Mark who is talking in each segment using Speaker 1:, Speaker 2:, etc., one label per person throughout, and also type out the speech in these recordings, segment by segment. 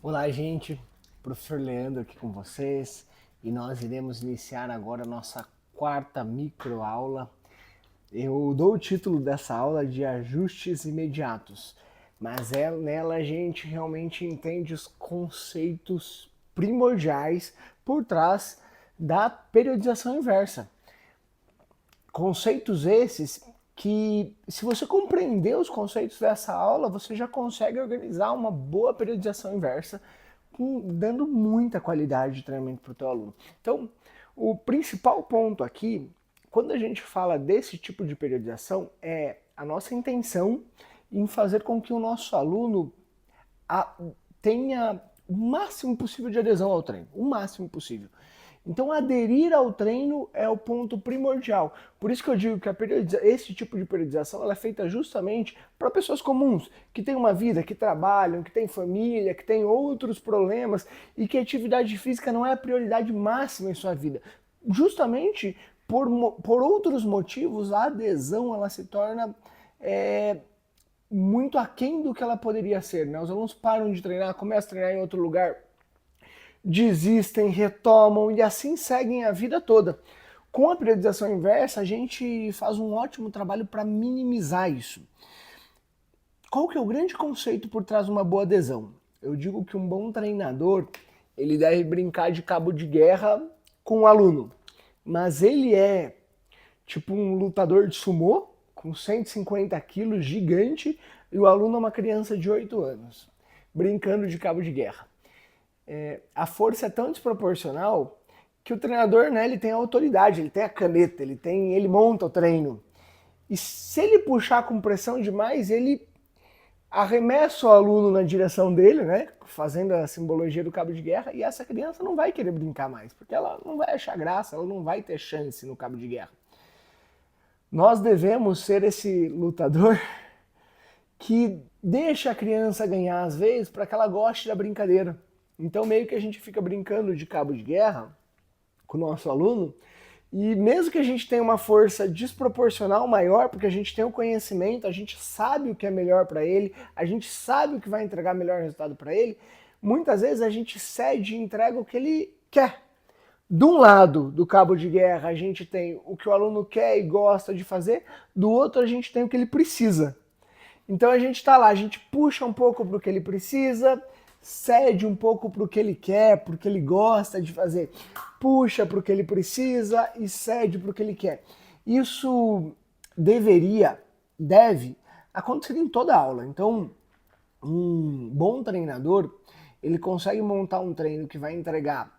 Speaker 1: Olá, gente. Professor Leandro aqui com vocês e nós iremos iniciar agora a nossa quarta microaula. Eu dou o título dessa aula de ajustes imediatos, mas nela a gente realmente entende os conceitos primordiais por trás da periodização inversa. Conceitos esses que, se você compreender os conceitos dessa aula, você já consegue organizar uma boa periodização inversa, dando muita qualidade de treinamento para o teu aluno. Então, o principal ponto aqui, quando a gente fala desse tipo de periodização, é a nossa intenção em fazer com que o nosso aluno tenha o máximo possível de adesão ao treino, o máximo possível. Então, aderir ao treino é o ponto primordial. Por isso que eu digo que esse tipo de periodização ela é feita justamente para pessoas comuns, que têm uma vida, que trabalham, que têm família, que têm outros problemas e que a atividade física não é a prioridade máxima em sua vida. Justamente por outros motivos, a adesão ela se torna muito aquém do que ela poderia ser, né? Os alunos param de treinar, começam a treinar em outro lugar, desistem, retomam e assim seguem a vida toda. Com a periodização inversa, a gente faz um ótimo trabalho para minimizar isso. Qual que é o grande conceito por trás de uma boa adesão? Eu digo que um bom treinador, ele deve brincar de cabo de guerra com o aluno, mas ele é tipo um lutador de sumô, com 150 quilos, gigante, e o aluno é uma criança de 8 anos, brincando de cabo de guerra. A força é tão desproporcional que o treinador, né, ele tem a autoridade, ele tem a caneta, ele monta o treino. E se ele puxar com pressão demais, ele arremessa o aluno na direção dele, né, fazendo a simbologia do cabo de guerra, e essa criança não vai querer brincar mais, porque ela não vai achar graça, ela não vai ter chance no cabo de guerra. Nós devemos ser esse lutador que deixa a criança ganhar às vezes para que ela goste da brincadeira. Então meio que a gente fica brincando de cabo de guerra com o nosso aluno, e mesmo que a gente tenha uma força desproporcional maior, porque a gente tem o conhecimento, a gente sabe o que é melhor para ele, a gente sabe o que vai entregar melhor resultado para ele, muitas vezes a gente cede e entrega o que ele quer. De um lado do cabo de guerra a gente tem o que o aluno quer e gosta de fazer, do outro a gente tem o que ele precisa. Então a gente está lá, a gente puxa um pouco para o que ele precisa, cede um pouco para o que ele quer, para o que ele gosta de fazer, puxa para o que ele precisa e cede para o que ele quer. Isso deve acontecer em toda aula. Então, um bom treinador, ele consegue montar um treino que vai entregar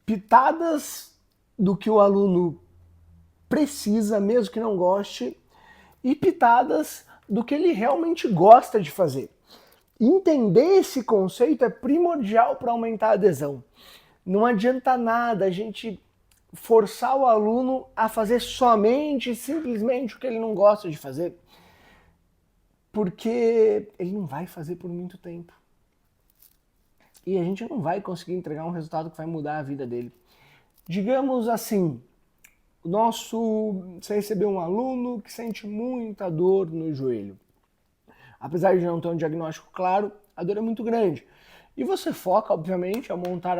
Speaker 1: pitadas do que o aluno precisa, mesmo que não goste, e pitadas do que ele realmente gosta de fazer. Entender esse conceito é primordial para aumentar a adesão. Não adianta nada a gente forçar o aluno a fazer somente, simplesmente o que ele não gosta de fazer, porque ele não vai fazer por muito tempo. E a gente não vai conseguir entregar um resultado que vai mudar a vida dele. Digamos assim, você recebeu um aluno que sente muita dor no joelho. Apesar de não ter um diagnóstico claro, a dor é muito grande. E você foca, obviamente, ao montar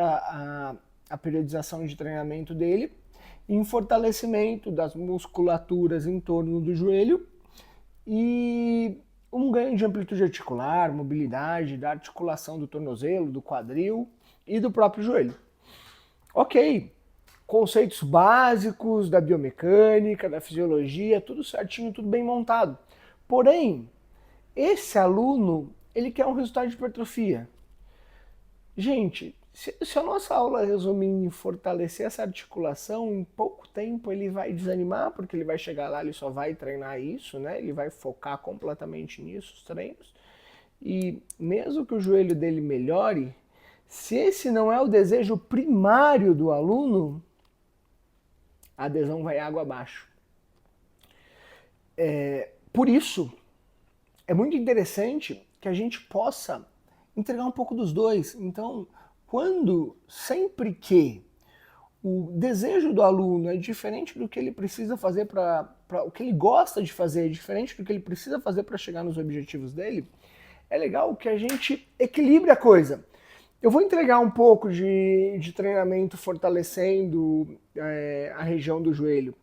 Speaker 1: a periodização de treinamento dele em fortalecimento das musculaturas em torno do joelho e um ganho de amplitude articular, mobilidade, da articulação do tornozelo, do quadril e do próprio joelho. Ok, conceitos básicos da biomecânica, da fisiologia, tudo certinho, tudo bem montado. Porém, esse aluno, ele quer um resultado de hipertrofia. Gente, se a nossa aula resumir em fortalecer essa articulação, em pouco tempo ele vai desanimar, porque ele vai chegar lá, ele só vai treinar isso, né? Ele vai focar completamente nisso, os treinos. E mesmo que o joelho dele melhore, se esse não é o desejo primário do aluno, a adesão vai água abaixo. Por isso, é muito interessante que a gente possa entregar um pouco dos dois. Então, sempre que o desejo do aluno é diferente do que ele precisa fazer para o que ele gosta de fazer, é diferente do que ele precisa fazer para chegar nos objetivos dele, é legal que a gente equilibre a coisa. Eu vou entregar um pouco de treinamento fortalecendo a região do joelho.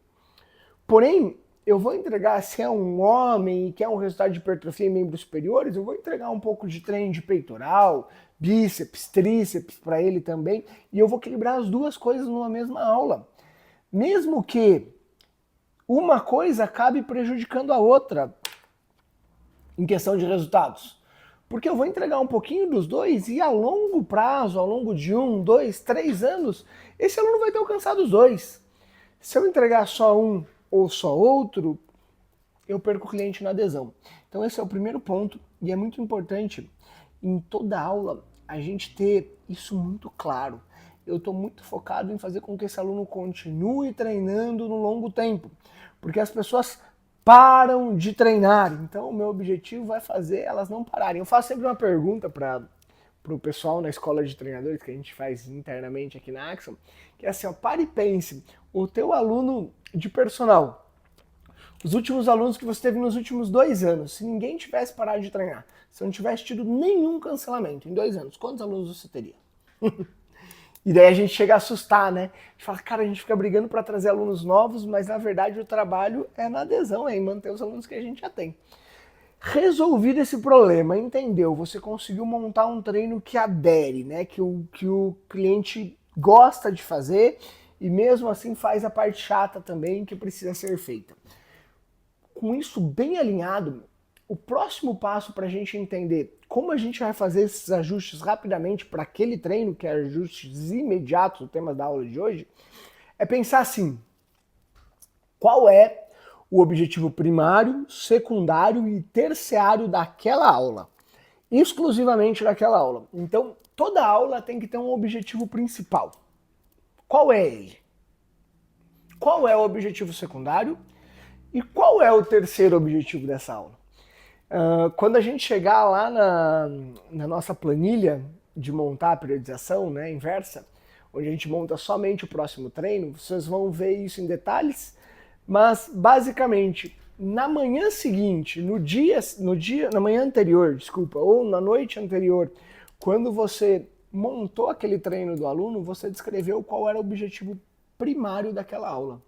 Speaker 1: Porém, eu vou entregar, se é um homem e quer um resultado de hipertrofia em membros superiores, eu vou entregar um pouco de treino de peitoral, bíceps, tríceps para ele também, e eu vou equilibrar as duas coisas numa mesma aula. Mesmo que uma coisa acabe prejudicando a outra em questão de resultados. Porque eu vou entregar um pouquinho dos dois e a longo prazo, ao longo de 1, 2, 3 anos, esse aluno vai ter alcançado os dois. Se eu entregar só um ou só outro, eu perco o cliente na adesão. Então esse é o primeiro ponto e é muito importante em toda aula a gente ter isso muito claro. Eu estou muito focado em fazer com que esse aluno continue treinando no longo tempo, porque as pessoas param de treinar. Então o meu objetivo é fazer elas não pararem. Eu faço sempre uma pergunta para o pessoal na escola de treinadores que a gente faz internamente aqui na Axon, que é assim, ó, pare e pense, o teu aluno de personal, os últimos alunos que você teve nos últimos 2 anos, se ninguém tivesse parado de treinar, se não tivesse tido nenhum cancelamento em 2 anos, quantos alunos você teria? E daí a gente chega a assustar, né? A gente fala, cara, a gente fica brigando para trazer alunos novos, mas na verdade o trabalho é na adesão, é em manter os alunos que a gente já tem. Resolvido esse problema, entendeu? Você conseguiu montar um treino que adere, né? Que o cliente gosta de fazer e mesmo assim faz a parte chata também que precisa ser feita. Com isso bem alinhado, o próximo passo para a gente entender como a gente vai fazer esses ajustes rapidamente para aquele treino, que é ajustes imediatos, o tema da aula de hoje, é pensar assim, qual é o objetivo primário, secundário e terciário daquela aula, exclusivamente daquela aula. Então, toda aula tem que ter um objetivo principal. Qual é ele? Qual é o objetivo secundário? E qual é o terceiro objetivo dessa aula? Quando a gente chegar lá na nossa planilha de montar a periodização, né, inversa, onde a gente monta somente o próximo treino, vocês vão ver isso em detalhes, mas basicamente na manhã seguinte, na manhã anterior, desculpa, ou na noite anterior, quando você montou aquele treino do aluno, você descreveu qual era o objetivo primário daquela aula.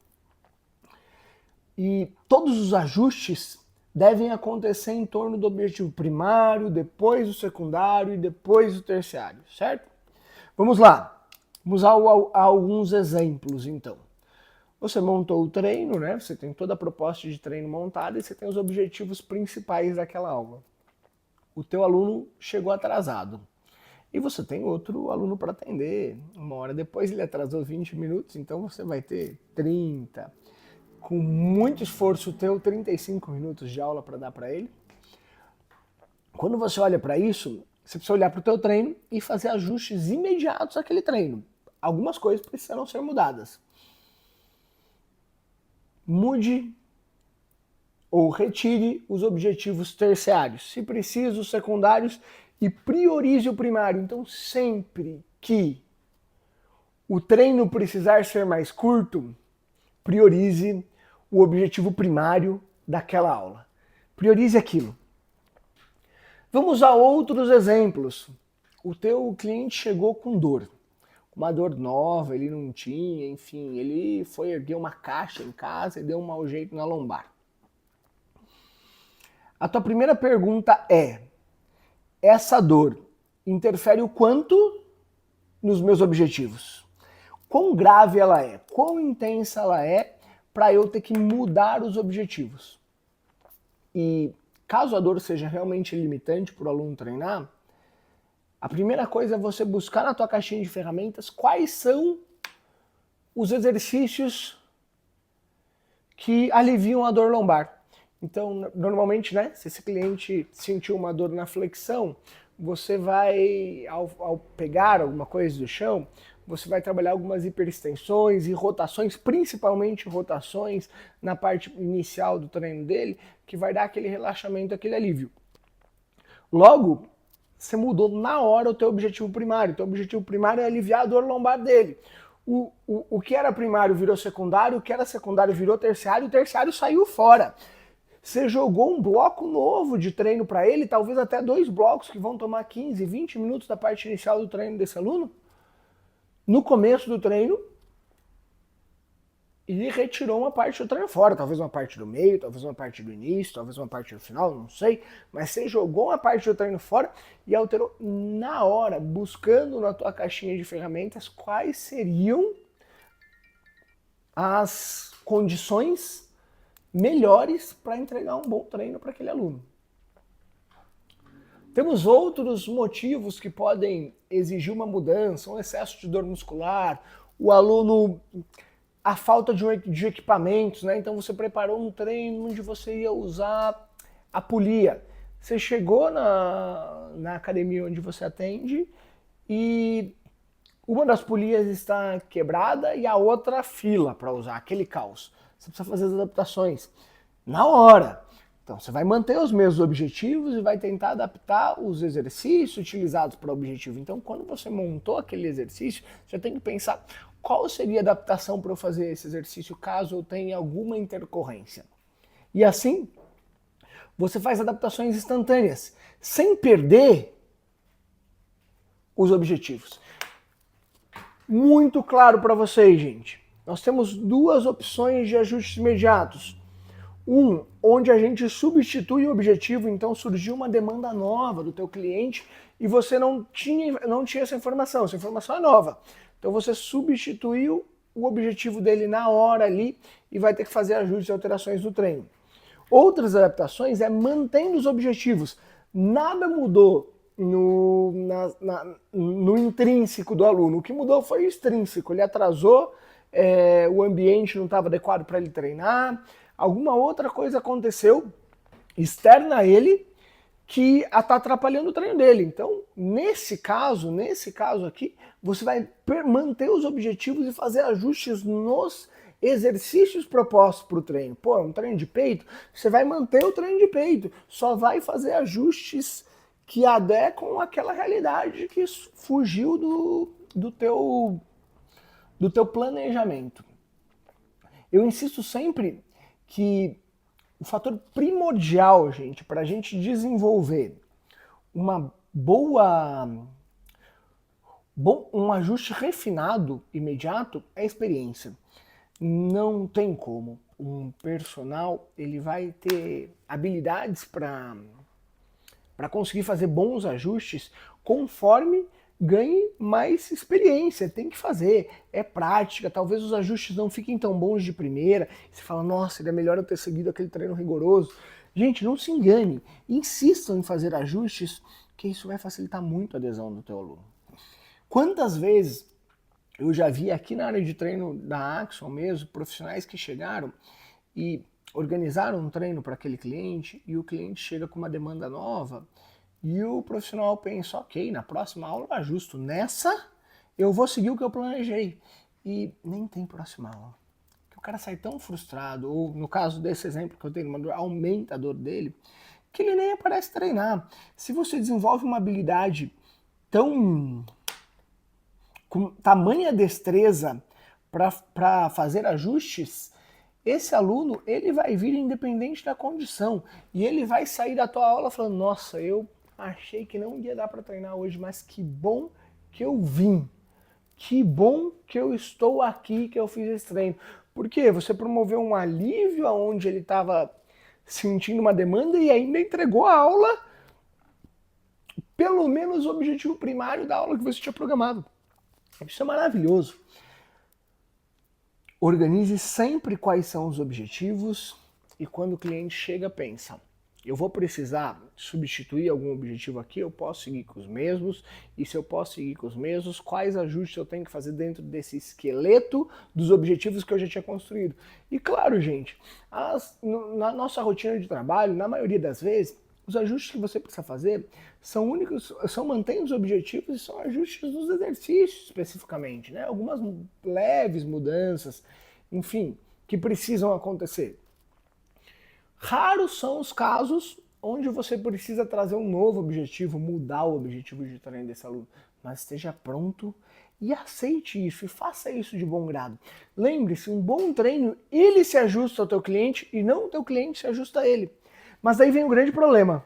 Speaker 1: E todos os ajustes devem acontecer em torno do objetivo primário, depois o secundário e depois o terciário, certo? Vamos lá. Vamos a alguns exemplos, então. Você montou o treino, né? Você tem toda a proposta de treino montada e você tem os objetivos principais daquela aula. O teu aluno chegou atrasado. E você tem outro aluno para atender. Uma hora depois ele atrasou 20 minutos, então você vai ter 30. Com muito esforço teu, 35 minutos de aula para dar para ele. Quando você olha para isso, você precisa olhar para o teu treino e fazer ajustes imediatos àquele treino. Algumas coisas precisarão ser mudadas. Mude ou retire os objetivos terciários, se preciso, os secundários, e priorize o primário. Então, sempre que o treino precisar ser mais curto, priorize o objetivo primário daquela aula. Priorize aquilo. Vamos a outros exemplos. O teu cliente chegou com dor. Uma dor nova, ele não tinha, enfim, ele foi erguer uma caixa em casa e deu um mau jeito na lombar. A tua primeira pergunta é: essa dor interfere o quanto nos meus objetivos? Quão grave ela é? Quão intensa ela é para eu ter que mudar os objetivos? E caso a dor seja realmente limitante para o aluno treinar, a primeira coisa é você buscar na tua caixinha de ferramentas quais são os exercícios que aliviam a dor lombar. Então, normalmente, né, se esse cliente sentiu uma dor na flexão, você vai, ao pegar alguma coisa do chão, você vai trabalhar algumas hiperextensões e rotações, principalmente rotações na parte inicial do treino dele, que vai dar aquele relaxamento, aquele alívio. Logo, você mudou na hora o teu objetivo primário. O teu objetivo primário é aliviar a dor lombar dele. O que era primário virou secundário, o que era secundário virou terciário, o terciário saiu fora. Você jogou um bloco novo de treino para ele, talvez até 2 blocos que vão tomar 15, 20 minutos da parte inicial do treino desse aluno. No começo do treino, e retirou uma parte do treino fora, talvez uma parte do meio, talvez uma parte do início, talvez uma parte do final, não sei, mas você jogou uma parte do treino fora e alterou na hora, buscando na tua caixinha de ferramentas quais seriam as condições melhores para entregar um bom treino para aquele aluno. Temos outros motivos que podem exigir uma mudança, um excesso de dor muscular, o aluno, a falta de equipamentos, né? Então você preparou um treino onde você ia usar a polia. Você chegou na academia onde você atende e uma das polias está quebrada e a outra fila para usar, aquele caos. Você precisa fazer as adaptações na hora. Então você vai manter os mesmos objetivos e vai tentar adaptar os exercícios utilizados para o objetivo. Então quando você montou aquele exercício, você tem que pensar qual seria a adaptação para eu fazer esse exercício caso eu tenha alguma intercorrência. E assim, você faz adaptações instantâneas, sem perder os objetivos. Muito claro para vocês, gente. Nós temos 2 opções de ajustes imediatos. Onde a gente substitui o objetivo, então surgiu uma demanda nova do teu cliente e você não tinha essa informação é nova. Então você substituiu o objetivo dele na hora ali e vai ter que fazer ajustes e alterações no treino. Outras adaptações é mantendo os objetivos. Nada mudou no intrínseco do aluno. O que mudou foi o extrínseco. Ele atrasou, o ambiente não estava adequado para ele treinar, alguma outra coisa aconteceu externa a ele que está atrapalhando o treino dele. Então, nesse caso aqui, você vai manter os objetivos e fazer ajustes nos exercícios propostos para o treino. Pô, um treino de peito, você vai manter o treino de peito, só vai fazer ajustes que adequam àquela realidade que fugiu do teu planejamento. Eu insisto sempre que o fator primordial, gente, para a gente desenvolver um ajuste refinado, imediato, é a experiência. Não tem como. Um personal, ele vai ter habilidades para conseguir fazer bons ajustes conforme ganhe mais experiência, tem que fazer, é prática, talvez os ajustes não fiquem tão bons de primeira, você fala, nossa, seria melhor eu ter seguido aquele treino rigoroso. Gente, não se engane, insistam em fazer ajustes, que isso vai facilitar muito a adesão do teu aluno. Quantas vezes eu já vi aqui na área de treino da Axon mesmo, profissionais que chegaram e organizaram um treino para aquele cliente e o cliente chega com uma demanda nova e o profissional pensa, ok, na próxima aula eu ajusto, nessa eu vou seguir o que eu planejei. E nem tem próxima aula. O cara sai tão frustrado, ou no caso desse exemplo que eu tenho, aumenta a dor dele, que ele nem aparece treinar. Se você desenvolve uma habilidade com tamanha destreza para fazer ajustes, esse aluno ele vai vir independente da condição e ele vai sair da tua aula falando, nossa, eu achei que não ia dar para treinar hoje, mas que bom que eu vim, que bom que eu estou aqui, que eu fiz esse treino. Por quê? Você promoveu um alívio aonde ele estava sentindo uma demanda e ainda entregou a aula, pelo menos o objetivo primário da aula que você tinha programado. Isso é maravilhoso. Organize sempre quais são os objetivos e quando o cliente chega, pensa, eu vou precisar substituir algum objetivo aqui, eu posso seguir com os mesmos, e se eu posso seguir com os mesmos, quais ajustes eu tenho que fazer dentro desse esqueleto dos objetivos que eu já tinha construído. E claro, gente, na nossa rotina de trabalho, na maioria das vezes, os ajustes que você precisa fazer são únicos, são manter os objetivos e são ajustes dos exercícios especificamente, né? Algumas leves mudanças, enfim, que precisam acontecer. Raros são os casos onde você precisa trazer um novo objetivo, mudar o objetivo de treino desse aluno. mas esteja pronto e aceite isso e faça isso de bom grado. Lembre-se, um bom treino, ele se ajusta ao teu cliente e não o teu cliente se ajusta a ele. Mas daí vem o grande problema,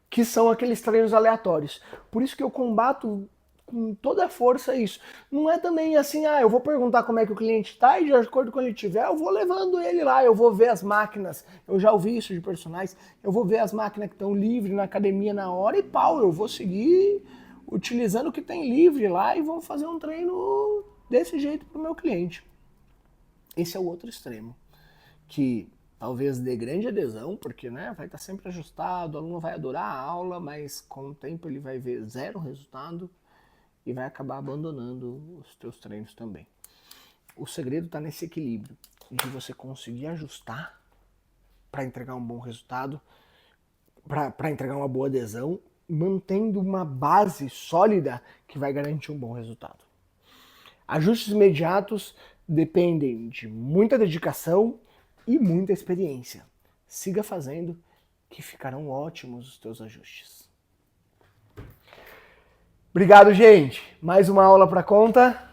Speaker 1: que são aqueles treinos aleatórios. Por isso que eu combato com toda a força isso. Não é também assim, eu vou perguntar como é que o cliente está e de acordo com ele tiver, eu vou levando ele lá, eu vou ver as máquinas. Eu já ouvi isso de personagens, eu vou ver as máquinas que estão livres na academia na hora e pau, eu vou seguir utilizando o que tem livre lá e vou fazer um treino desse jeito para o meu cliente. Esse é o outro extremo, que talvez dê grande adesão, porque vai estar sempre ajustado, o aluno vai adorar a aula, mas com o tempo ele vai ver zero resultado e vai acabar abandonando os teus treinos também. O segredo está nesse equilíbrio, de você conseguir ajustar para entregar um bom resultado, para entregar uma boa adesão, mantendo uma base sólida que vai garantir um bom resultado. Ajustes imediatos dependem de muita dedicação e muita experiência. Siga fazendo que ficarão ótimos os teus ajustes. Obrigado, gente. Mais uma aula para conta.